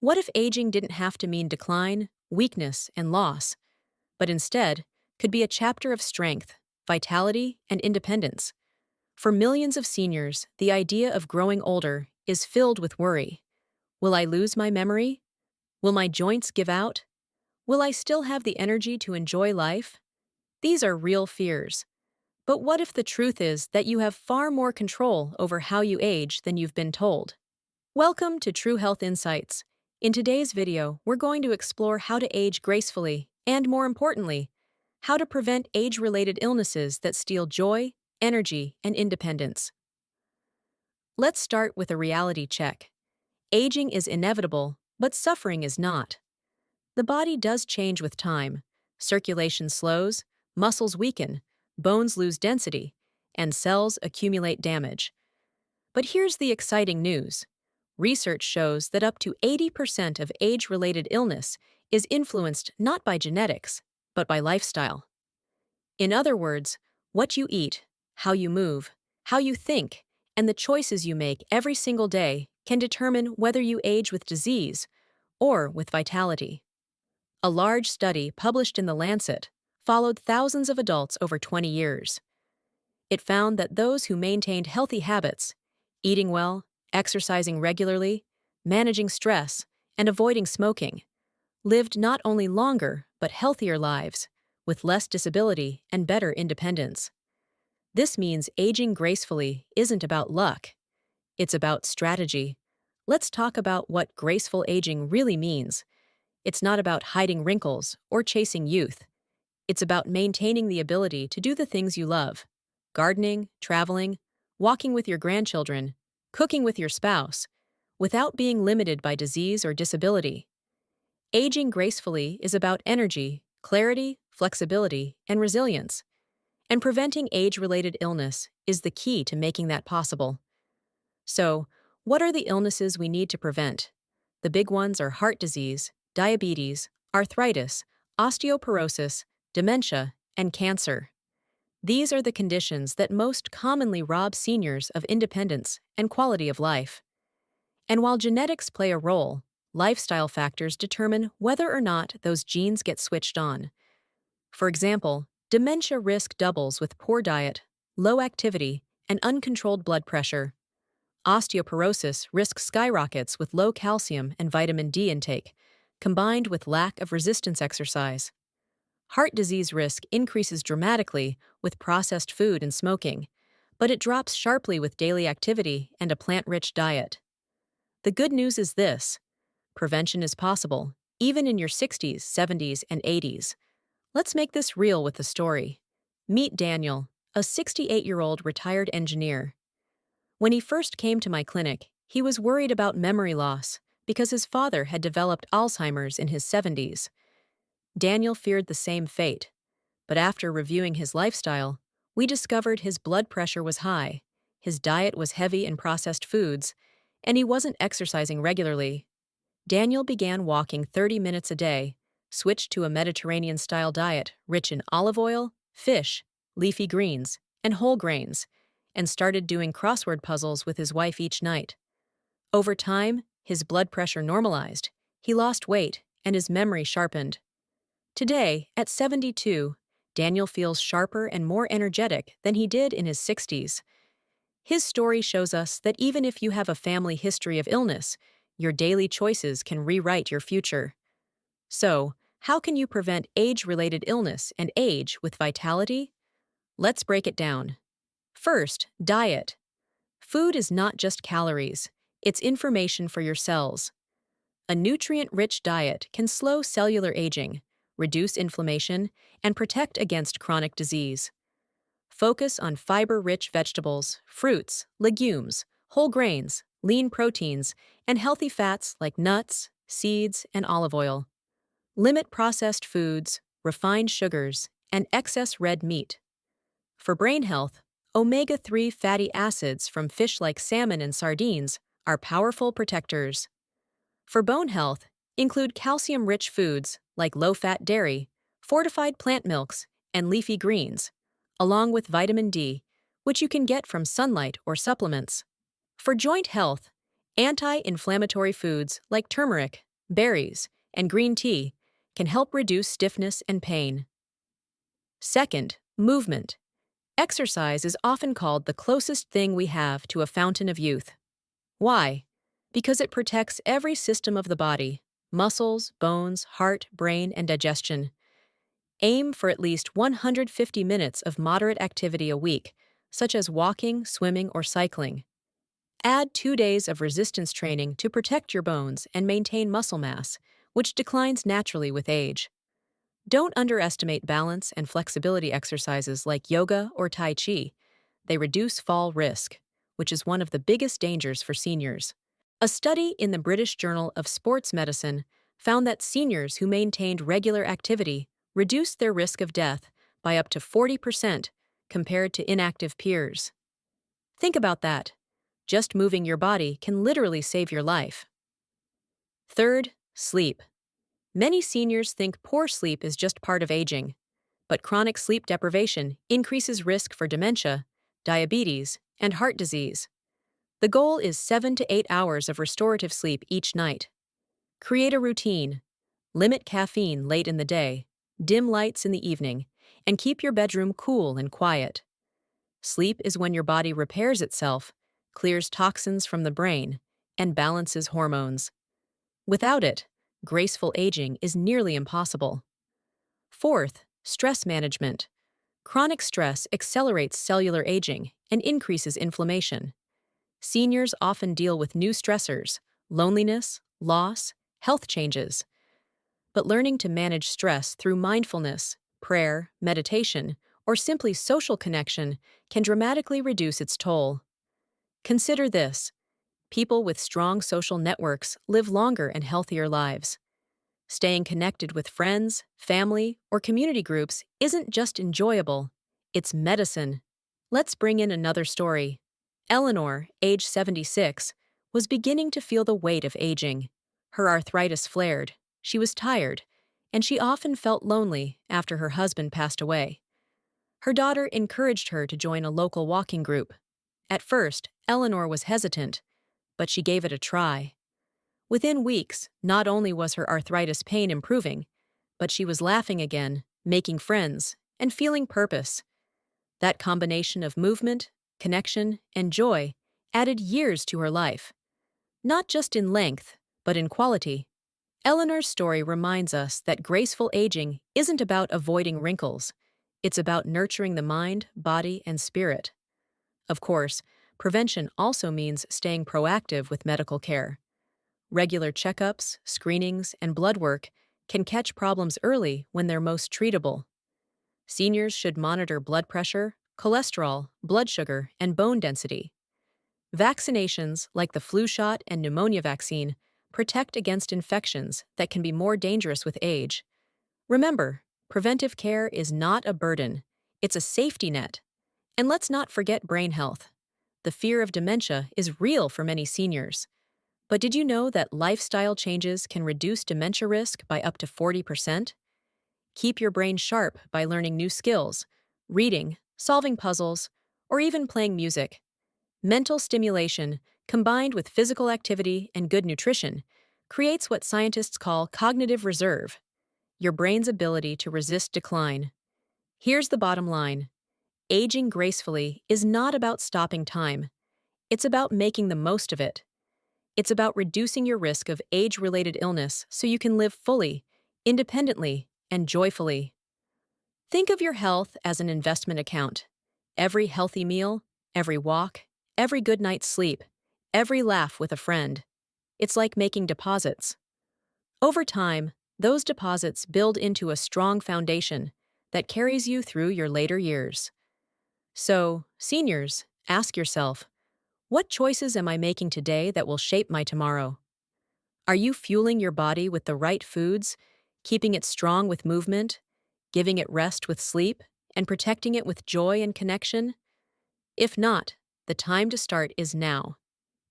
What if aging didn't have to mean decline, weakness, and loss, but instead could be a chapter of strength, vitality, and independence? For millions of seniors, the idea of growing older is filled with worry. Will I lose my memory? Will my joints give out? Will I still have the energy to enjoy life? These are real fears. But what if the truth is that you have far more control over how you age than you've been told? Welcome to True Health Insights. In today's video, we're going to explore how to age gracefully and, more importantly, how to prevent age-related illnesses that steal joy, energy, and independence. Let's start with a reality check. Aging is inevitable, but suffering is not. The body does change with time. Circulation slows, muscles weaken, bones lose density, and cells accumulate damage. But here's the exciting news. Research shows that up to 80% of age-related illness is influenced not by genetics, but by lifestyle. In other words, what you eat, how you move, how you think, and the choices you make every single day can determine whether you age with disease or with vitality. A large study published in The Lancet followed thousands of adults over 20 years. It found that those who maintained healthy habits, eating well, exercising regularly, managing stress, and avoiding smoking, lived not only longer but healthier lives, with less disability and better independence. This means aging gracefully isn't about luck. It's about strategy. Let's talk about what graceful aging really means. It's not about hiding wrinkles or chasing youth. It's about maintaining the ability to do the things you love: gardening, traveling, walking with your grandchildren, cooking with your spouse, without being limited by disease or disability. Aging gracefully is about energy, clarity, flexibility, and resilience. And preventing age-related illness is the key to making that possible. So, what are the illnesses we need to prevent? The big ones are heart disease, diabetes, arthritis, osteoporosis, dementia, and cancer. These are the conditions that most commonly rob seniors of independence and quality of life. And while genetics play a role, lifestyle factors determine whether or not those genes get switched on. For example, dementia risk doubles with poor diet, low activity, and uncontrolled blood pressure. Osteoporosis risk skyrockets with low calcium and vitamin D intake, combined with lack of resistance exercise. Heart disease risk increases dramatically with processed food and smoking, but it drops sharply with daily activity and a plant-rich diet. The good news is this: prevention is possible, even in your 60s, 70s, and 80s. Let's make this real with the story. Meet Daniel, a 68-year-old retired engineer. When he first came to my clinic, he was worried about memory loss because his father had developed Alzheimer's in his 70s. Daniel feared the same fate, but after reviewing his lifestyle, we discovered his blood pressure was high, his diet was heavy in processed foods, and he wasn't exercising regularly. Daniel began walking 30 minutes a day, switched to a Mediterranean-style diet rich in olive oil, fish, leafy greens, and whole grains, and started doing crossword puzzles with his wife each night. Over time, his blood pressure normalized, he lost weight, and his memory sharpened. Today, at 72, Daniel feels sharper and more energetic than he did in his 60s. His story shows us that even if you have a family history of illness, your daily choices can rewrite your future. So, how can you prevent age-related illness and age with vitality? Let's break it down. First, diet. Food is not just calories, it's information for your cells. A nutrient-rich diet can slow cellular aging, reduce inflammation, and protect against chronic disease. Focus on fiber-rich vegetables, fruits, legumes, whole grains, lean proteins, and healthy fats like nuts, seeds, and olive oil. Limit processed foods, refined sugars, and excess red meat. For brain health, omega-3 fatty acids from fish like salmon and sardines are powerful protectors. For bone health, include calcium-rich foods like low-fat dairy, fortified plant milks, and leafy greens, along with vitamin D, which you can get from sunlight or supplements. For joint health, anti-inflammatory foods like turmeric, berries, and green tea can help reduce stiffness and pain. Second, movement. Exercise is often called the closest thing we have to a fountain of youth. Why? Because it protects every system of the body: muscles, bones, heart, brain, and digestion. Aim for at least 150 minutes of moderate activity a week, such as walking, swimming, or cycling. Add 2 days of resistance training to protect your bones and maintain muscle mass, which declines naturally with age. Don't underestimate balance and flexibility exercises like yoga or Tai Chi. They reduce fall risk, which is one of the biggest dangers for seniors. A study in the British Journal of Sports Medicine found that seniors who maintained regular activity reduced their risk of death by up to 40% compared to inactive peers. Think about that. Just moving your body can literally save your life. Third, sleep. Many seniors think poor sleep is just part of aging, but chronic sleep deprivation increases risk for dementia, diabetes, and heart disease. The goal is 7 to 8 hours of restorative sleep each night. Create a routine. Limit caffeine late in the day, dim lights in the evening, and keep your bedroom cool and quiet. Sleep is when your body repairs itself, clears toxins from the brain, and balances hormones. Without it, graceful aging is nearly impossible. Fourth, stress management. Chronic stress accelerates cellular aging and increases inflammation. Seniors often deal with new stressors, loneliness, loss, health changes. But learning to manage stress through mindfulness, prayer, meditation, or simply social connection can dramatically reduce its toll. Consider this: people with strong social networks live longer and healthier lives. Staying connected with friends, family, or community groups isn't just enjoyable, it's medicine. Let's bring in another story. Eleanor, age 76, was beginning to feel the weight of aging. Her arthritis flared, she was tired, and she often felt lonely after her husband passed away. Her daughter encouraged her to join a local walking group. At first, Eleanor was hesitant, but she gave it a try. Within weeks, not only was her arthritis pain improving, but she was laughing again, making friends, and feeling purpose. That combination of movement, connection, and joy added years to her life. Not just in length, but in quality. Eleanor's story reminds us that graceful aging isn't about avoiding wrinkles. It's about nurturing the mind, body, and spirit. Of course, prevention also means staying proactive with medical care. Regular checkups, screenings, and blood work can catch problems early when they're most treatable. Seniors should monitor blood pressure, cholesterol, blood sugar, and bone density. Vaccinations, like the flu shot and pneumonia vaccine, protect against infections that can be more dangerous with age. Remember, preventive care is not a burden, it's a safety net. And let's not forget brain health. The fear of dementia is real for many seniors. But did you know that lifestyle changes can reduce dementia risk by up to 40%? Keep your brain sharp by learning new skills, reading, solving puzzles, or even playing music. Mental stimulation, combined with physical activity and good nutrition, creates what scientists call cognitive reserve, your brain's ability to resist decline. Here's the bottom line: aging gracefully is not about stopping time. It's about making the most of it. It's about reducing your risk of age-related illness so you can live fully, independently, and joyfully. Think of your health as an investment account. Every healthy meal, every walk, every good night's sleep, every laugh with a friend. It's like making deposits. Over time, those deposits build into a strong foundation that carries you through your later years. So, seniors, ask yourself, what choices am I making today that will shape my tomorrow? Are you fueling your body with the right foods, keeping it strong with movement, giving it rest with sleep, and protecting it with joy and connection? If not, the time to start is now.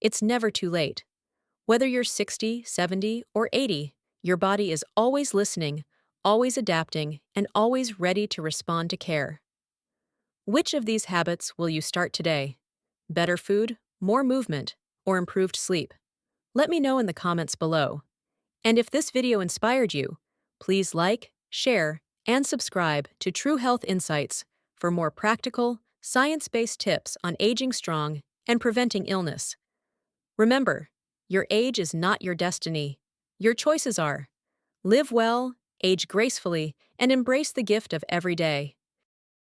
It's never too late. Whether you're 60, 70, or 80, your body is always listening, always adapting, and always ready to respond to care. Which of these habits will you start today? Better food, more movement, or improved sleep? Let me know in the comments below. And if this video inspired you, please like, share, and subscribe to True Health Insights for more practical, science-based tips on aging strong and preventing illness. Remember, your age is not your destiny. Your choices are. Live well, age gracefully, and embrace the gift of every day.